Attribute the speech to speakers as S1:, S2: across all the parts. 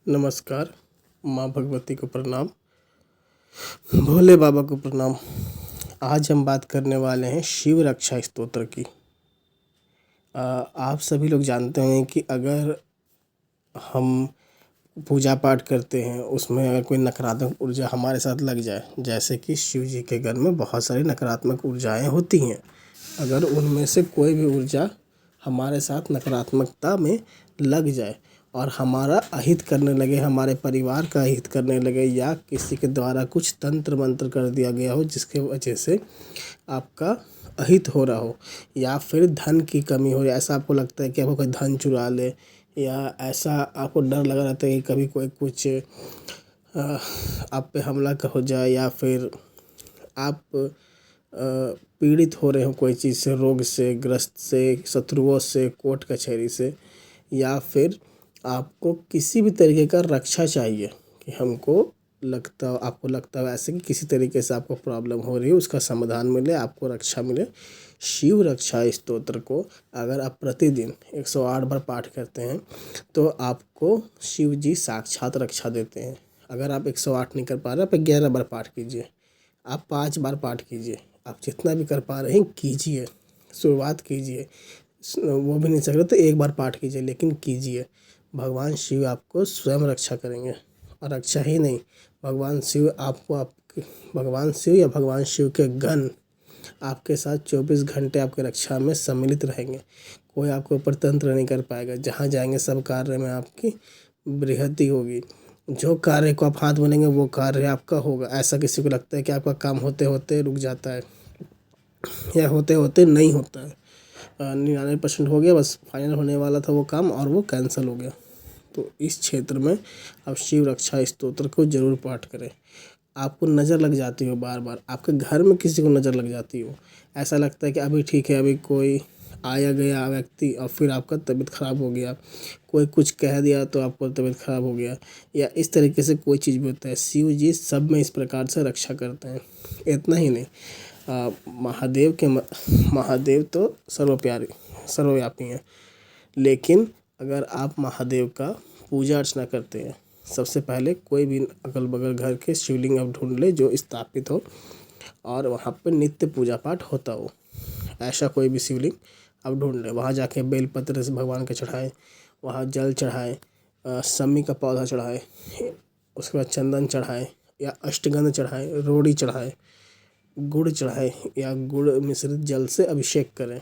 S1: नमस्कार। माँ भगवती को प्रणाम, भोले बाबा को प्रणाम। आज हम बात करने वाले हैं शिव रक्षा स्तोत्र की। आप सभी लोग जानते हैं कि अगर हम पूजा पाठ करते हैं उसमें अगर कोई नकारात्मक ऊर्जा हमारे साथ लग जाए, जैसे कि शिव जी के घर में बहुत सारी नकारात्मक ऊर्जाएं होती हैं, अगर उनमें से कोई भी ऊर्जा हमारे साथ नकारात्मकता में लग जाए और हमारा अहित करने लगे, हमारे परिवार का अहित करने लगे, या किसी के द्वारा कुछ तंत्र मंत्र कर दिया गया हो जिसके वजह से आपका अहित हो रहा हो, या फिर धन की कमी हो, ऐसा आपको लगता है कि आपको कोई धन चुरा ले, या ऐसा आपको डर लगा रहता है कि कभी कोई कुछ आप पे हमला हो जाए, या फिर आप पीड़ित हो रहे हो कोई चीज़ से, रोग से ग्रस्त से, शत्रुओं से, कोर्ट कचहरी से, या फिर आपको किसी भी तरीके का रक्षा चाहिए कि आपको लगता है ऐसे कि किसी तरीके से आपको प्रॉब्लम हो रही है, उसका समाधान मिले, आपको रक्षा मिले। शिव रक्षा स्तोत्र को अगर आप प्रतिदिन 108 बार पाठ करते हैं तो आपको शिव जी साक्षात रक्षा देते हैं। अगर आप 108 नहीं कर पा रहे, आप 11 बार पाठ कीजिए, आप 5 बार पाठ कीजिए, आप जितना भी कर पा रहे हैं कीजिए, शुरुआत कीजिए। वो भी नहीं सक रहे तो 1 बार पाठ कीजिए, लेकिन कीजिए। भगवान शिव आपको स्वयं रक्षा करेंगे, और रक्षा ही नहीं, भगवान शिव आपको भगवान शिव या भगवान शिव के गण आपके साथ 24 घंटे आपके रक्षा में सम्मिलित रहेंगे। कोई आपके ऊपर तंत्र नहीं कर पाएगा। जहाँ जाएंगे सब कार्य में आपकी बृहति होगी। जो कार्य को आप हाथ बोलेंगे वो कार्य आपका होगा। ऐसा किसी को लगता है कि आपका काम होते होते रुक जाता है या होते होते नहीं होता है, 99% हो गया, बस फाइनल होने वाला था वो काम और वो कैंसिल हो गया। तो इस क्षेत्र में आप शिव रक्षा स्तोत्र को जरूर पाठ करें। आपको नज़र लग जाती हो, बार बार आपके घर में किसी को नज़र लग जाती हो, ऐसा लगता है कि अभी ठीक है, अभी कोई आया गया व्यक्ति और फिर आपका तबीयत ख़राब हो गया, कोई कुछ कह दिया तो आपको तबीयत ख़राब हो गया, या इस तरीके से कोई चीज़ भी होता है, शिव जी सब में इस प्रकार से रक्षा करते हैं। इतना ही नहीं, महादेव तो सर्वव्यापी हैं, लेकिन अगर आप महादेव का पूजा अर्चना करते हैं, सबसे पहले कोई भी अगल बगल घर के शिवलिंग आप ढूंढ ले जो स्थापित हो और वहाँ पर नित्य पूजा पाठ होता हो। ऐसा कोई भी शिवलिंग आप ढूंढ लें, वहाँ जाके बेलपत्र से भगवान के चढ़ाएं, वहाँ जल चढ़ाएं, समी का पौधा चढ़ाएं, उसके बाद चंदन चढ़ाएं या अष्टगंध चढ़ाएं, रोड़ी चढ़ाएं, गुड़ चढ़ाएं या गुड़ मिश्रित जल से अभिषेक करें।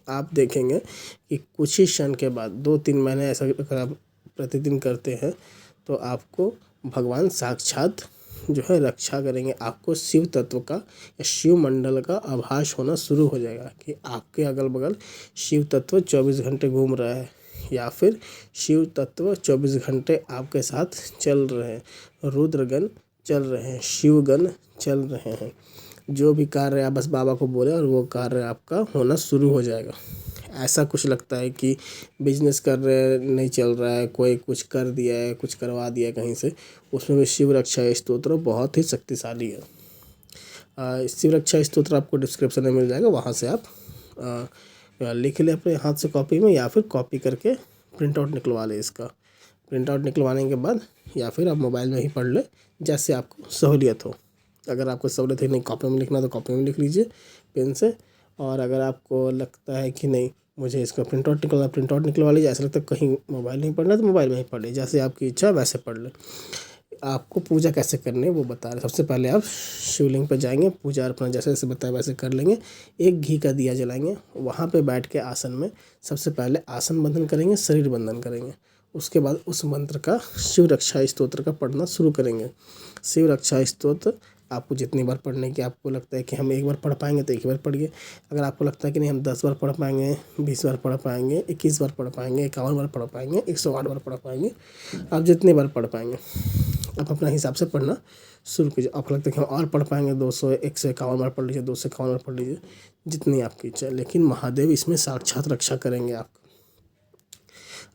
S1: आप देखेंगे कि कुछ ही क्षण के बाद 2-3 महीने ऐसा अगर आप प्रतिदिन करते हैं तो आपको भगवान साक्षात जो है रक्षा करेंगे। आपको शिव तत्व का या शिव मंडल का आभास होना शुरू हो जाएगा कि आपके अगल बगल शिव तत्व 24 घंटे घूम रहा है, या फिर शिव तत्व 24 घंटे आपके साथ चल रहे हैं, रुद्रगण चल रहे हैं, शिवगण चल रहे हैं। जो भी कार्य आप बस बाबा को बोले और वो कार्य आपका होना शुरू हो जाएगा। ऐसा कुछ लगता है कि बिजनेस कर रहे हैं नहीं चल रहा है, कोई कुछ कर दिया है, कुछ करवा दिया है कहीं से, उसमें भी शिव रक्षा स्तोत्र बहुत ही शक्तिशाली है। शिव रक्षा स्तोत्र आपको डिस्क्रिप्शन में मिल जाएगा, वहाँ से आप लिख लें अपने हाथ से कॉपी में, या फिर कॉपी करके प्रिंट आउट निकलवा लें। इसका प्रिंट आउट निकलवाने के बाद या फिर आप मोबाइल में ही पढ़ लें, जैसे आपको सहूलियत हो। अगर आपको सहूलियत है नहीं कॉपी में लिखना तो कॉपी में लिख लीजिए पेन से, और अगर आपको लगता है कि नहीं मुझे इसका प्रिंट आउट निकलवा लीजिए। ऐसा लगता है कहीं मोबाइल नहीं पढ़ना तो मोबाइल में ही पढ़ लीजिए, जैसे आपकी इच्छा वैसे पढ़ लें। आपको पूजा कैसे करनी है वो बता रहे। सबसे पहले आप शिवलिंग पर जाएंगे, पूजा अर्पणा जैसे जैसे बताया वैसे कर लेंगे। एक घी का दिया जलाएंगे, वहाँ पे बैठ के आसन में सबसे पहले आसन बंधन करेंगे, शरीर बंधन करेंगे। उसके बाद उस मंत्र का शिव रक्षा स्तोत्र का पढ़ना शुरू करेंगे। शिव रक्षा स्तोत्र आपको जितनी बार पढ़ने की आपको लगता है कि हम 1 बार पढ़ पाएंगे तो 1 बार पढ़िए। अगर आपको लगता है कि नहीं हम 10 बार पढ़ पाएंगे, 20 बार पढ़ पाएंगे, 21 बार पढ़ पाएंगे, 51 बार पढ़ पाएंगे, 108 बार पढ़ पाएंगे, आप जितनी बार पढ़ पाएंगे आप अपना हिसाब से पढ़ना शुरू कीजिए। आपको लगता है कि हम और पढ़ पाएंगे 200, 151 बार पढ़ लीजिए, 251 बार पढ़ लीजिए, जितनी आपकी इच्छा है, लेकिन महादेव इसमें साक्षात रक्षा करेंगे आपको।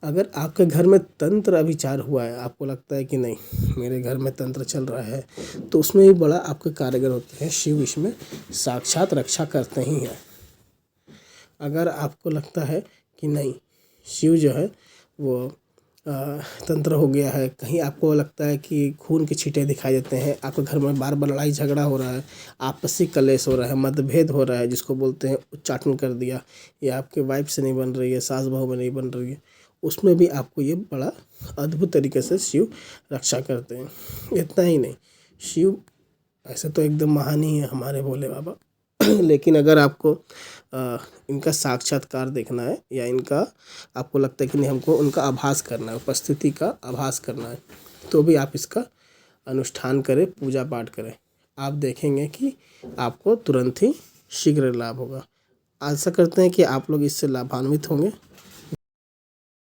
S1: अगर आपके घर में तंत्र अभिचार हुआ है, आपको लगता है कि नहीं मेरे घर में तंत्र चल रहा है, तो उसमें भी बड़ा आपके कारीगर होते हैं, शिव इसमें साक्षात रक्षा करते ही हैं। अगर आपको लगता है कि नहीं शिव जो है वो तंत्र हो गया है, कहीं आपको लगता है कि खून के छींटे दिखाई देते हैं, आपके घर में बार बार लड़ाई झगड़ा हो रहा है, आपसी कलेश हो रहा है, मतभेद हो रहा है, जिसको बोलते हैं उच्चाटन कर दिया, या आपके वाइफ से नहीं बन रही है, सास बहू में नहीं बन रही है, उसमें भी आपको ये बड़ा अद्भुत तरीके से शिव रक्षा करते हैं। इतना ही नहीं, शिव ऐसे तो एकदम महान ही है हमारे भोले बाबा लेकिन अगर आपको इनका साक्षात्कार देखना है, या इनका आपको लगता है कि नहीं हमको उनका आभास करना है, उपस्थिति का आभास करना है, तो भी आप इसका अनुष्ठान करें, पूजा पाठ करें। आप देखेंगे कि आपको तुरंत ही शीघ्र लाभ होगा। आशा करते हैं कि आप लोग इससे लाभान्वित होंगे।